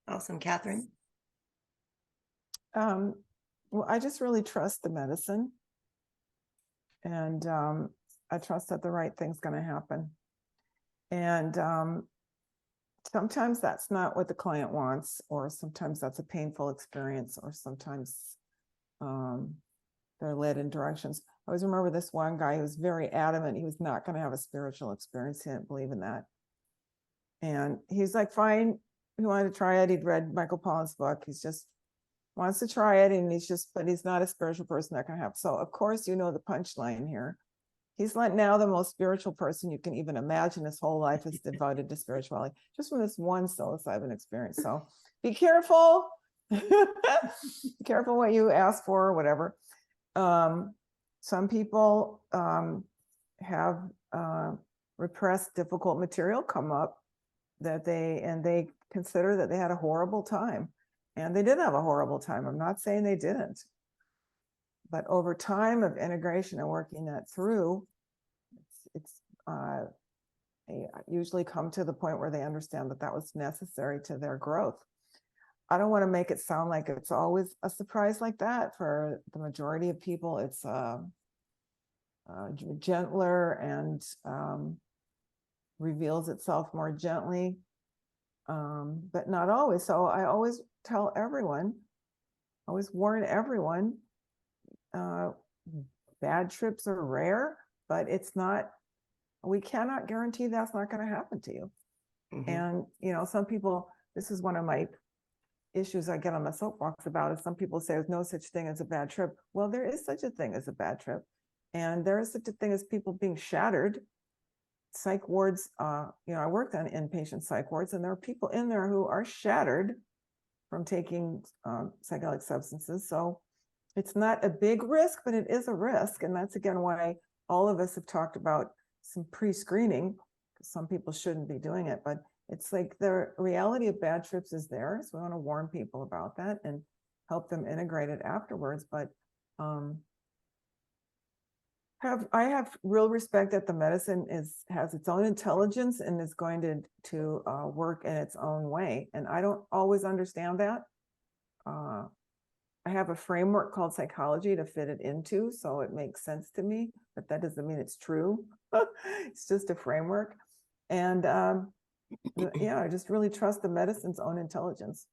Awesome. Catherine? Well, I just really trust the medicine, and I trust that the right thing's going to happen. And sometimes that's not what the client wants, or sometimes that's a painful experience, or sometimes they're led in directions. I always remember this one guy who was very adamant he was not going to have a spiritual experience. He didn't believe in that. And he's like, fine, he wanted to try it. He'd read Michael Pollan's book. He's just wants to try it, and but he's not a spiritual person that can have. So of course, you know the punchline here. He's like now the most spiritual person you can even imagine. His whole life is devoted to spirituality, just from this one psilocybin experience. So be careful. Be careful what you ask for or whatever. Some people have repressed difficult material come up that they consider that they had a horrible time. And they did have a horrible time. I'm not saying they didn't. But over time of integration and working that through, they usually come to the point where they understand that that was necessary to their growth. I don't want to make it sound like it's always a surprise like that. For the majority of people, it's gentler and reveals itself more gently, but not always. So I always tell everyone, always warn everyone, bad trips are rare, but it's not, we cannot guarantee that's not going to happen to you. And, you know, some people, this is one of my issues I get on the soapbox about, is some people say there's no such thing as a bad trip. Well, there is such a thing as a bad trip. And there is such a thing as people being shattered. Psych wards, you know, I worked on inpatient psych wards, and there are people in there who are shattered from taking psychedelic substances. So it's not a big risk, but it is a risk. And that's again why all of us have talked about some pre-screening, because some people shouldn't be doing it. But it's like the reality of bad trips is there. So we want to warn people about that and help them integrate it afterwards. But I have real respect that the medicine has its own intelligence and is going to work in its own way. And I don't always understand that. I have a framework called psychology to fit it into, so it makes sense to me, but that doesn't mean it's true. It's just a framework. And yeah, I just really trust the medicine's own intelligence.